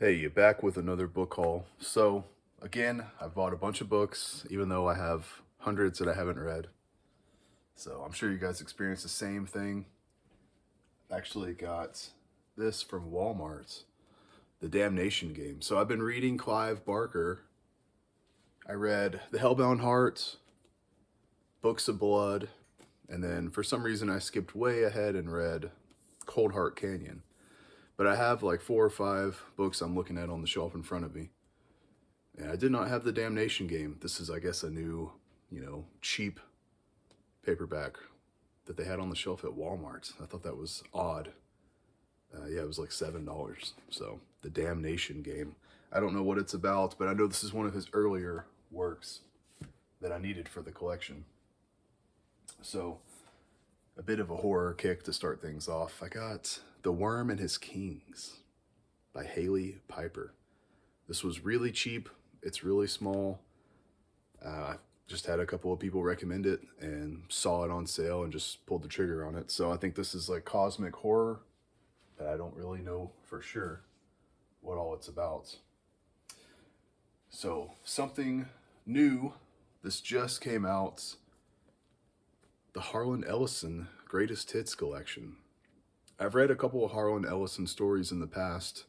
Hey, you back with another book haul. So, again, I've bought a bunch of books, even though I have hundreds that I haven't read. So, I'm sure you guys experience the same thing. Actually, got this from Walmart, The Damnation Game. So, I've been reading Clive Barker. I read The Hellbound Heart, Books of Blood, and then for some reason I skipped way ahead and read Cold Heart Canyon. But I have like 4 or 5 books I'm looking at on the shelf in front of me. And I did not have The Damnation Game. This is, I guess, a new, cheap paperback that they had on the shelf at Walmart. I thought that was odd. Yeah, it was like $7. So, The Damnation Game. I don't know what it's about, but I know this is one of his earlier works that I needed for the collection. So, a bit of a horror kick to start things off. I got The Worm and His Kings by Haley Piper. This was really cheap. It's really small. I just had a couple of people recommend it and saw it on sale and just pulled the trigger on it. So I think this is like cosmic horror, but I don't really know for sure what all it's about. So something new. This just came out. The Harlan Ellison Greatest Hits Collection. I've read a couple of Harlan Ellison stories in the past.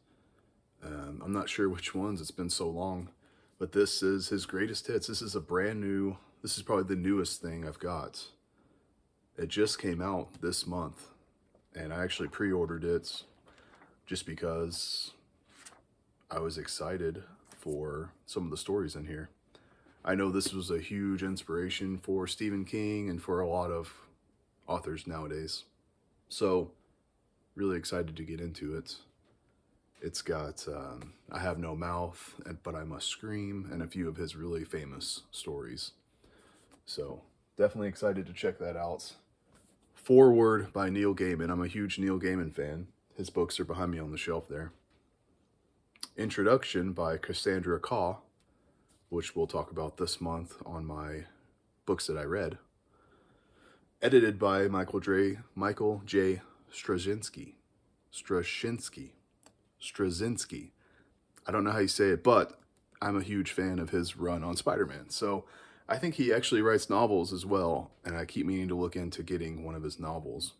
I'm not sure which ones, it's been so long. But this is his greatest hits. This is this is probably the newest thing I've got. It just came out this month. And I actually pre-ordered it just because I was excited for some of the stories in here. I know this was a huge inspiration for Stephen King and for a lot of authors nowadays. So, really excited to get into it. It's got I Have No Mouth, But I Must Scream, and a few of his really famous stories. So, definitely excited to check that out. Foreword by Neil Gaiman. I'm a huge Neil Gaiman fan. His books are behind me on the shelf there. Introduction by Cassandra Khaw, which we'll talk about this month on my books that I read. Edited by Michael J. Straczynski. I don't know how you say it, but I'm a huge fan of his run on Spider-Man. So I think he actually writes novels as well, and I keep meaning to look into getting one of his novels.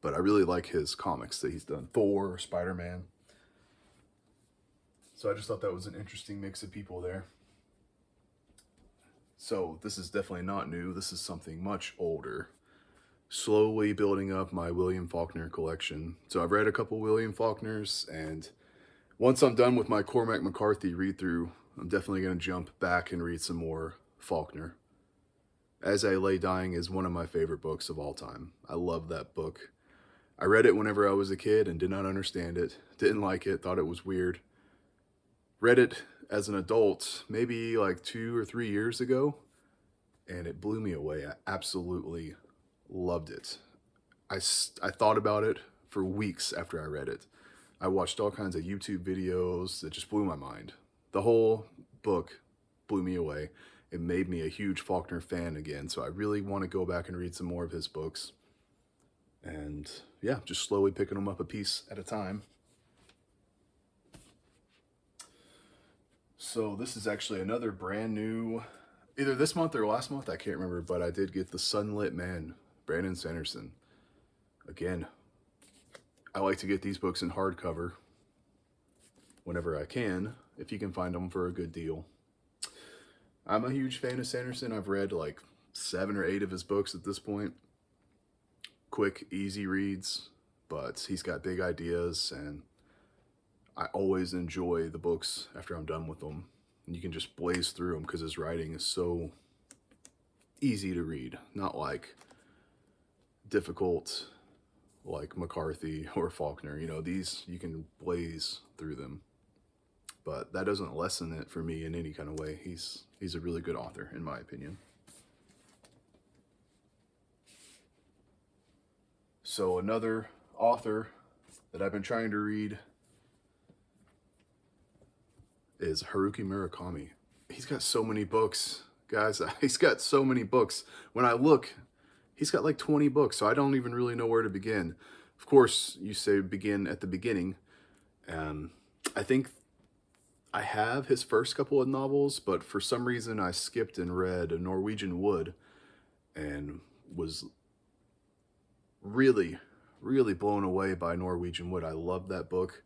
But I really like his comics that he's done. Thor, Spider-Man. So I just thought that was an interesting mix of people there. So this is definitely not new. This is something much older. Slowly building up my William Faulkner collection. So I've read a couple William Faulkners, and once I'm done with my Cormac McCarthy read through, I'm definitely going to jump back and read some more Faulkner. As I Lay Dying is one of my favorite books of all time. I love that book. I read it whenever I was a kid and did not understand it, didn't like it, thought it was weird. Read it as an adult, maybe like 2 or 3 years ago, and it blew me away. I absolutely loved it. I thought about it for weeks after I read it. I watched all kinds of YouTube videos that just blew my mind. The whole book blew me away. It made me a huge Faulkner fan again, so I really want to go back and read some more of his books. And yeah, just slowly picking them up a piece at a time. So this is actually another brand new, either this month or last month, I can't remember, but I did get The Sunlit Man, Brandon Sanderson. Again, I like to get these books in hardcover whenever I can, if you can find them for a good deal. I'm a huge fan of Sanderson. I've read like 7 or 8 of his books at this point. Quick, easy reads, but he's got big ideas, and I always enjoy the books after I'm done with them. And you can just blaze through them because his writing is so easy to read, not like difficult like McCarthy or Faulkner. These, you can blaze through them. But that doesn't lessen it for me in any kind of way. He's a really good author, in my opinion. So another author that I've been trying to read is Haruki Murakami. He's got so many books, guys. He's got so many books. When I look, he's got like 20 books, so I don't even really know where to begin. Of course, you say begin at the beginning. I think I have his first couple of novels, but for some reason I skipped and read A Norwegian Wood and was really, really blown away by Norwegian Wood. I love that book.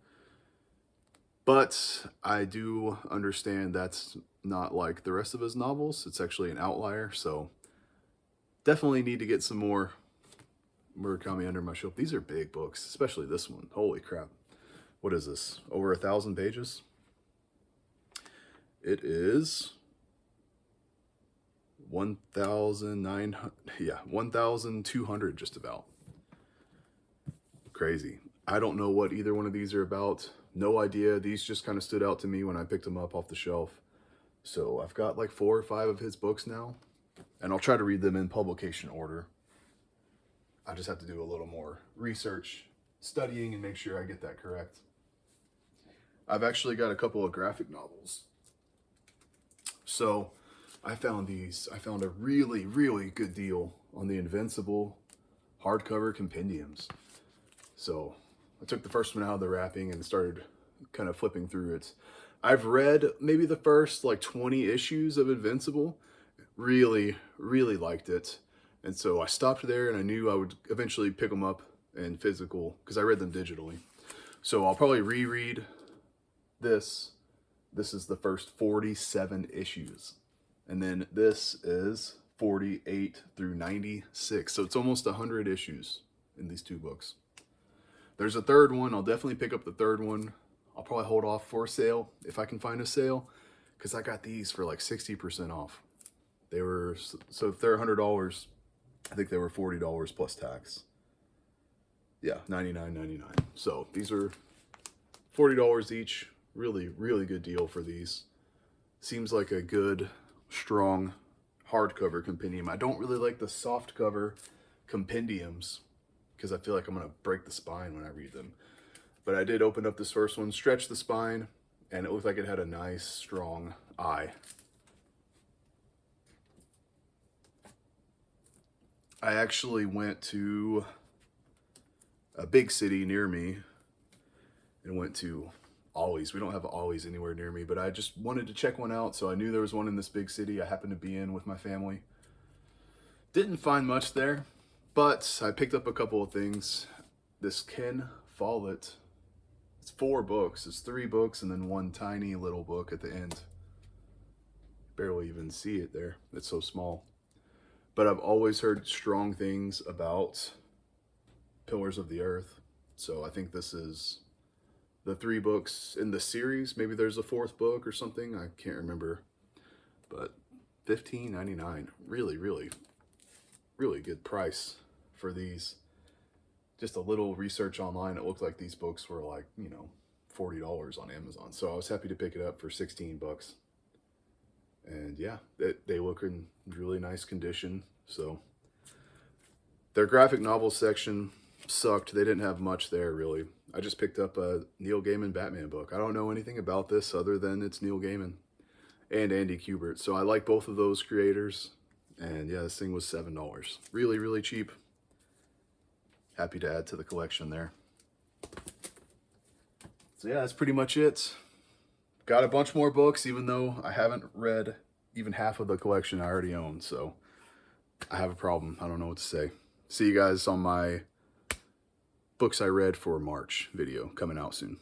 But I do understand that's not like the rest of his novels. It's actually an outlier, so definitely need to get some more Murakami under my shelf. These are big books, especially this one. Holy crap. What is this? Over 1,000 pages? It is 1,900, yeah, 1,200 just about. Crazy. I don't know what either one of these are about. No idea. These just kind of stood out to me when I picked them up off the shelf. So I've got like 4 or 5 of his books now, and I'll try to read them in publication order. I just have to do a little more research, studying, and make sure I get that correct. I've actually got a couple of graphic novels. So I found these. I found a really, really good deal on the Invincible hardcover compendiums. So I took the first one out of the wrapping and started kind of flipping through it. I've read maybe the first like 20 issues of Invincible. Really, really liked it. And so I stopped there, and I knew I would eventually pick them up in physical because I read them digitally. So I'll probably reread this. This is the first 47 issues. And then this is 48 through 96. So it's almost 100 issues in these 2 books. There's a third one. I'll definitely pick up the third one. I'll probably hold off for a sale if I can find a sale, because I got these for like 60% off. They were, so if they're $100, I think they were $40 plus tax. Yeah, $99.99. So these are $40 each. Really, really good deal for these. Seems like a good, strong hardcover compendium. I don't really like the soft cover compendiums because I feel like I'm going to break the spine when I read them. But I did open up this first one, stretch the spine, and it looked like it had a nice, strong eye. I actually went to a big city near me and went to Ollie's. We don't have Ollie's anywhere near me, but I just wanted to check one out, so I knew there was one in this big city I happened to be in with my family. Didn't find much there, but I picked up a couple of things. This Ken Follett, it's 4 books. It's 3 books and then 1 tiny little book at the end. Barely even see it there. It's so small. But I've always heard strong things about Pillars of the Earth, so I think this is the 3 books in the series. Maybe there's a 4th book or something. I can't remember. But $15.99. Really, really, really good price for these. Just a little research online, it looked like these books were like, you know, $40 on Amazon. So I was happy to pick it up for 16 bucks. And yeah, they look in really nice condition. So their graphic novel section sucked. They didn't have much there, really. I just picked up a Neil Gaiman Batman book. I don't know anything about this other than it's Neil Gaiman and Andy Kubert. So I like both of those creators. And yeah, this thing was $7. Really, really cheap. Happy to add to the collection there. So yeah, that's pretty much it. Got a bunch more books, even though I haven't read even half of the collection I already own. So I have a problem. I don't know what to say. See you guys on my books I read for March video coming out soon.